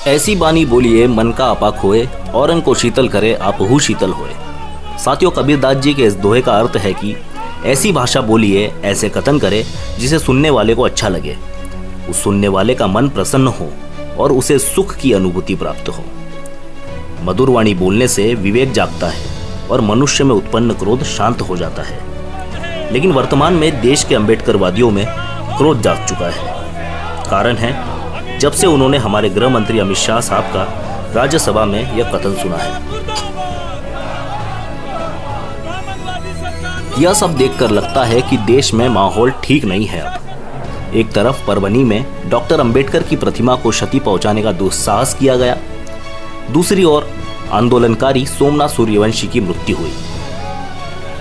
ऐसी बानी बोलिए मन का आपा खोए, औरन को शीतल करे आपहु शीतल होए। साथियों, कबीरदास जी के इस दोहे का अर्थ है कि ऐसी भाषा बोलिए, ऐसे कथन करे जिसे सुनने वाले को अच्छा लगे, उस सुनने वाले का मन प्रसन्न हो और उसे सुख की अनुभूति प्राप्त हो। मधुर वाणी बोलने से विवेक जागता है और मनुष्य में उत्पन्न क्रोध शांत हो जाता है। लेकिन वर्तमान में देश के अम्बेडकरवादियों में क्रोध जाग चुका है। कारण है जब से उन्होंने हमारे गृह मंत्री अमित शाह साहब का राज्यसभा में यह कथन सुना है। यह सब देखकर लगता है कि देश में माहौल ठीक नहीं है। अब एक तरफ परभनी में डॉक्टर अंबेडकर की प्रतिमा को क्षति पहुंचाने का दुस्साहस किया गया, दूसरी ओर आंदोलनकारी सोमनाथ सूर्यवंशी की मृत्यु हुई।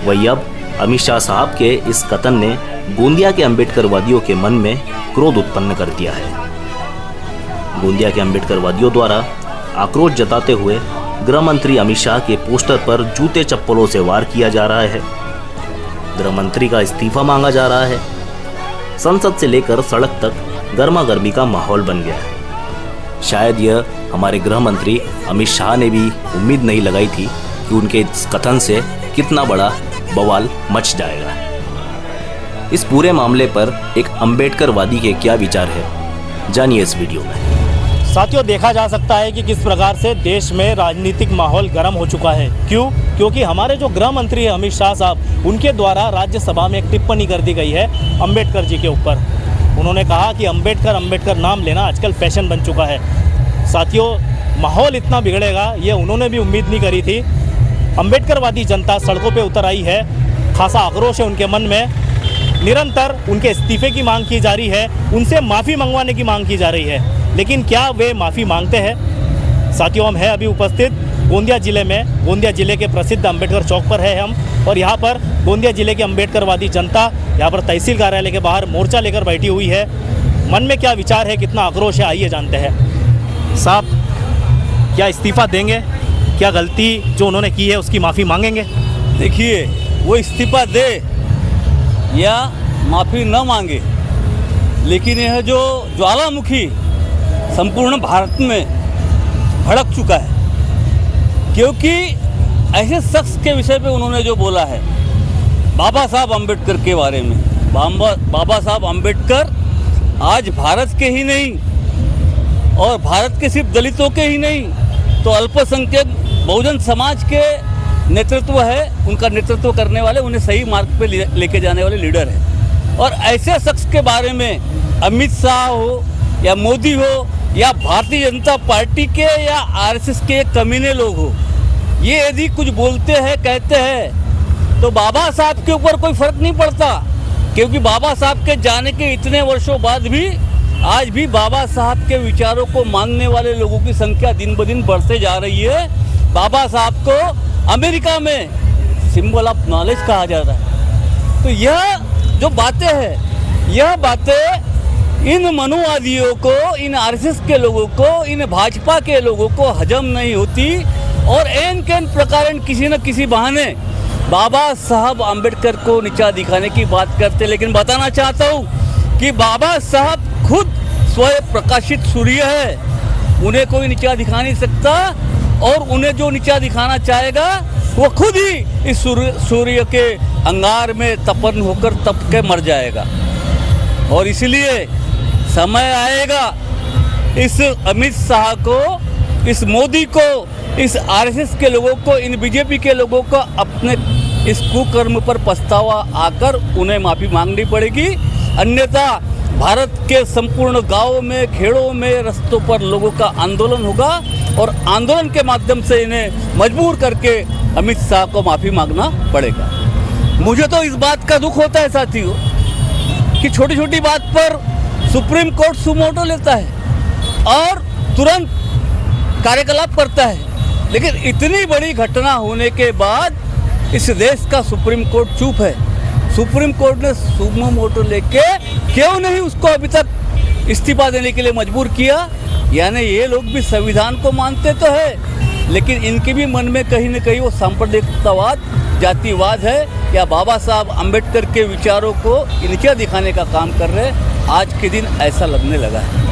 वही अब अमित शाह साहब के इस कथन ने गोंदिया के अंबेडकरवादियों के मन में क्रोध उत्पन्न कर दिया है। गोंदिया के अंबेडकरवादियों द्वारा आक्रोश जताते हुए गृह मंत्री अमित शाह के पोस्टर पर जूते चप्पलों से वार किया जा रहा है। गृह मंत्री का इस्तीफा मांगा जा रहा है। संसद से लेकर सड़क तक गर्मा गर्मी का माहौल बन गया है। शायद यह हमारे गृह मंत्री अमित शाह ने भी उम्मीद नहीं लगाई थी कि उनके इस कथन से कितना बड़ा बवाल मच जाएगा। इस पूरे मामले पर एक अंबेडकरवादी के क्या विचार है, जानिए इस वीडियो में। साथियों, देखा जा सकता है कि किस प्रकार से देश में राजनीतिक माहौल गर्म हो चुका है। क्योंकि हमारे जो गृह मंत्री है अमित शाह साहब, उनके द्वारा राज्यसभा में एक टिप्पणी कर दी गई है अंबेडकर जी के ऊपर। उन्होंने कहा कि अंबेडकर नाम लेना आजकल फैशन बन चुका है। साथियों, माहौल इतना बिगड़ेगा ये उन्होंने भी उम्मीद नहीं करी थी। अंबेडकरवादी जनता सड़कों पे उतर आई है, खासा आक्रोश है उनके मन में। निरंतर उनके इस्तीफे की मांग की जा रही है, उनसे माफ़ी मंगवाने की मांग की जा रही है। लेकिन क्या वे माफ़ी मांगते हैं? साथियों, हम हैं अभी उपस्थित गोंदिया ज़िले में। गोंदिया ज़िले के प्रसिद्ध अंबेडकर चौक पर है हम, और यहाँ पर गोंदिया ज़िले की अंबेडकरवादी जनता यहाँ पर तहसील कार्यालय के बाहर मोर्चा लेकर बैठी हुई है। मन में क्या विचार है, कितना आक्रोश है, आइए जानते हैं। साहब, क्या इस्तीफा देंगे? क्या गलती जो उन्होंने की है उसकी माफ़ी मांगेंगे? देखिए, वो इस्तीफा दे या माफ़ी न मांगे, लेकिन यह जो ज्वालामुखी संपूर्ण भारत में भड़क चुका है, क्योंकि ऐसे शख्स के विषय पे उन्होंने जो बोला है बाबा साहब अम्बेडकर के बारे में। बाबा साहब अम्बेडकर आज भारत के ही नहीं, और भारत के सिर्फ दलितों के ही नहीं, तो अल्पसंख्यक बहुजन समाज के नेतृत्व है, उनका नेतृत्व करने वाले, उन्हें सही मार्ग पे लेके जाने वाले लीडर हैं। और ऐसे शख्स के बारे में अमित शाह हो या मोदी हो या भारतीय जनता पार्टी के या आरएसएस के कमीने लोग हो, ये यदि कुछ बोलते हैं, कहते हैं, तो बाबा साहब के ऊपर कोई फर्क नहीं पड़ता। क्योंकि बाबा साहब के जाने के इतने वर्षों बाद भी आज भी बाबा साहब के विचारों को मानने वाले लोगों की संख्या दिन ब दिन बढ़ते जा रही है। बाबा साहब को अमेरिका में सिंबल ऑफ नॉलेज कहा जाता है। तो यह जो बातें हैं, यह बातें इन मनुवादियों को, इन आरएसएस के लोगों को, इन भाजपा के लोगों को हजम नहीं होती, और एन केन प्रकार किसी न किसी बहाने बाबा साहब अम्बेडकर को नीचा दिखाने की बात करते। लेकिन बताना चाहता हूँ कि बाबा साहब खुद स्वयं प्रकाशित सूर्य है, उन्हें कोई नीचा दिखा नहीं सकता, और उन्हें जो नीचा दिखाना चाहेगा वो खुद ही इस सूर्य के अंगार में तपन होकर तप के मर जाएगा। और इसलिए समय आएगा इस अमित शाह को, इस मोदी को, इस आरएसएस के लोगों को, इन बीजेपी के लोगों को अपने इस कुकर्म पर पछतावा आकर उन्हें माफ़ी मांगनी पड़ेगी। अन्यथा भारत के संपूर्ण गांवों में, खेड़ों में, रास्तों पर लोगों का आंदोलन होगा, और आंदोलन के माध्यम से इन्हें मजबूर करके अमित शाह को माफ़ी मांगना पड़ेगा। मुझे तो इस बात का दुख होता है साथियों कि छोटी छोटी बात पर सुप्रीम कोर्ट सुमोटो लेता है और तुरंत कार्यकलाप करता है, लेकिन इतनी बड़ी घटना होने के बाद इस देश का सुप्रीम कोर्ट चुप है। सुप्रीम कोर्ट ने सुमोटो लेके क्यों नहीं उसको अभी तक इस्तीफा देने के लिए मजबूर किया? यानी ये लोग भी संविधान को मानते तो है, लेकिन इनके भी मन में कहीं न कहीं वो सांप्रदायिकतावाद, जातिवाद है, या बाबा साहब अम्बेडकर के विचारों को नीचा दिखाने का काम कर रहे हैं। आज के दिन ऐसा लगने लगा है।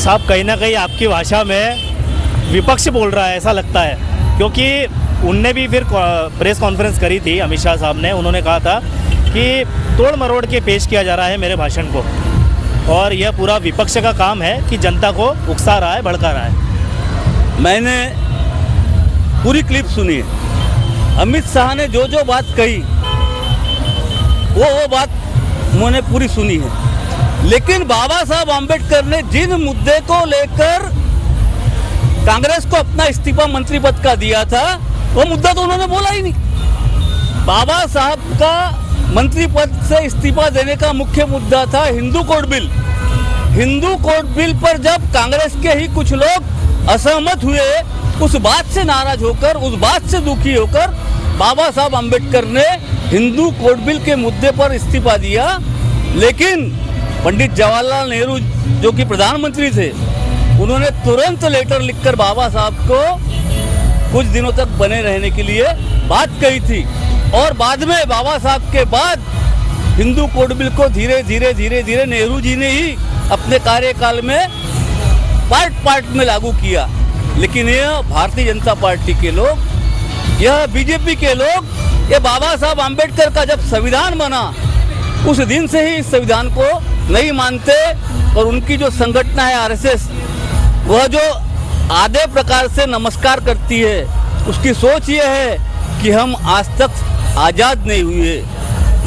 साहब कहीं ना कहीं आपकी भाषा में विपक्ष बोल रहा है ऐसा लगता है, क्योंकि उनने भी फिर प्रेस कॉन्फ्रेंस करी थी अमित शाह साहब ने, उन्होंने कहा था कि तोड़ मरोड़ के पेश किया जा रहा है मेरे भाषण को, और यह पूरा विपक्ष का काम है कि जनता को उकसा रहा है, भड़का रहा है। मैंने पूरी क्लिप सुनी है, अमित शाह ने जो जो बात कही वो बात मैंने पूरी सुनी है, लेकिन बाबा साहब आम्बेडकर ने जिन मुद्दे को लेकर कांग्रेस को अपना इस्तीफा मंत्री पद का दिया था वो मुद्दा तो उन्होंने बोला ही नहीं। बाबा साहब का मंत्री पद से इस्तीफा देने का मुख्य मुद्दा था Hindu code bill. Hindu code bill पर जब कांग्रेस के ही कुछ लोग असहमत हुए, उस बात से नाराज होकर, उस बात से दुखी होकर बाबा साहब आम्बेडकर ने हिंदू कोड बिल के मुद्दे पर इस्तीफा दिया। लेकिन पंडित जवाहरलाल नेहरू जो कि प्रधानमंत्री थे, उन्होंने तुरंत लेटर लिखकर बाबा साहब को कुछ दिनों तक बने रहने के लिए बात कही थी, और बाद में बाबा साहब के बाद हिंदू कोड बिल को धीरे धीरे नेहरू जी ने ही अपने कार्यकाल में पार्ट में लागू किया। लेकिन यह भारतीय जनता पार्टी के लोग, यह बीजेपी के लोग, ये बाबा साहब आम्बेडकर का जब संविधान बना उस दिन से ही इस संविधान को नहीं मानते, और उनकी जो संगठन है आरएसएस, वह जो आधे प्रकार से नमस्कार करती है, उसकी सोच ये है कि हम आज तक आज़ाद नहीं हुए,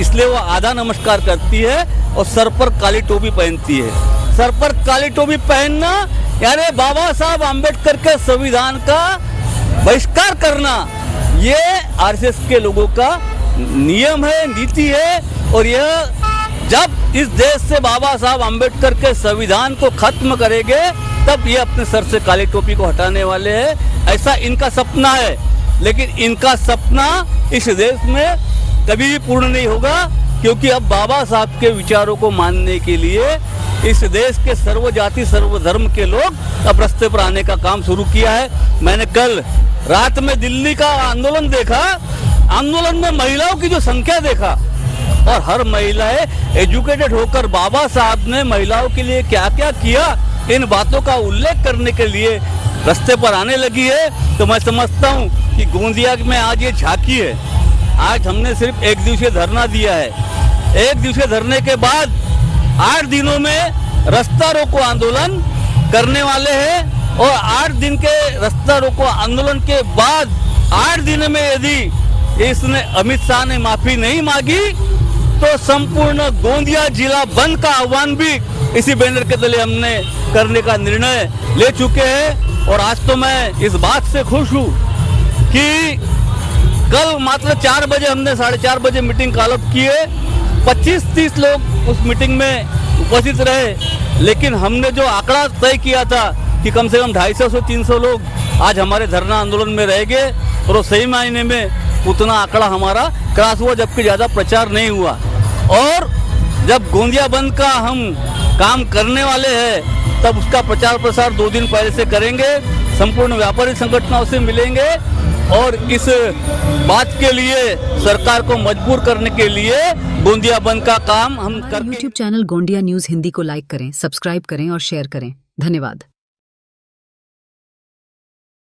इसलिए वो आधा नमस्कार करती है और सर पर काली टोपी पहनती है। सर पर काली टोपी पहनना यानी बाबा साहब आम्बेडकर के संविधान का बहिष्कार करना, ये आरएसएस के लोगों का नियम है, नीति है। और यह जब इस देश से बाबा साहब आम्बेडकर के संविधान को खत्म करेंगे, तब ये अपने सर से काली टोपी को हटाने वाले हैं, ऐसा इनका सपना है। लेकिन इनका सपना इस देश में कभी भी पूर्ण नहीं होगा, क्योंकि अब बाबा साहब के विचारों को मानने के लिए इस देश के सर्वजाति सर्वधर्म के लोग अब रास्ते पर आने का काम शुरू किया है। मैंने कल रात में दिल्ली का आंदोलन देखा, आंदोलन में महिलाओं की जो संख्या देखा, और हर महिलाएं एजुकेटेड होकर बाबा साहब ने महिलाओं के लिए क्या क्या किया, इन बातों का उल्लेख करने के लिए रास्ते पर आने लगी है। तो मैं समझता हूँ कि गोंदिया में आज ये झांकी है। आज हमने सिर्फ 1 दिवसीय धरना दिया है। 1 दिवसीय धरने के बाद 8 दिनों में रास्ता रोको आंदोलन करने वाले हैं, और 8 दिन के रास्ता रोको आंदोलन के बाद 8 दिन में यदि इसने अमित शाह ने माफी नहीं मांगी, तो संपूर्ण गोंदिया जिला बंद का आह्वान भी इसी बैनर के तले हमने करने का निर्णय ले चुके हैं। और आज तो मैं इस बात से खुश हूँ कि कल मात्र 4 बजे हमने 4:30 बजे मीटिंग कॉल अप की है। 25-30 लोग उस मीटिंग में उपस्थित रहे, लेकिन हमने जो आंकड़ा तय किया था कि कम से कम 250 से 300 लोग आज हमारे धरना आंदोलन में रहेंगे, और वो सही मायने में उतना आंकड़ा हमारा क्रॉस हुआ, जबकि ज़्यादा प्रचार नहीं हुआ। और जब गोंदिया बंद का हम काम करने वाले हैं, तब उसका प्रचार प्रसार 2 दिन पहले से करेंगे, संपूर्ण व्यापारी संगठनों से मिलेंगे, और इस बात के लिए सरकार को मजबूर करने के लिए गोंदिया बंद का काम हम करके। YouTube channel Gondia news Hindi को लाइक करें, सब्सक्राइब करें और शेयर करें। धन्यवाद।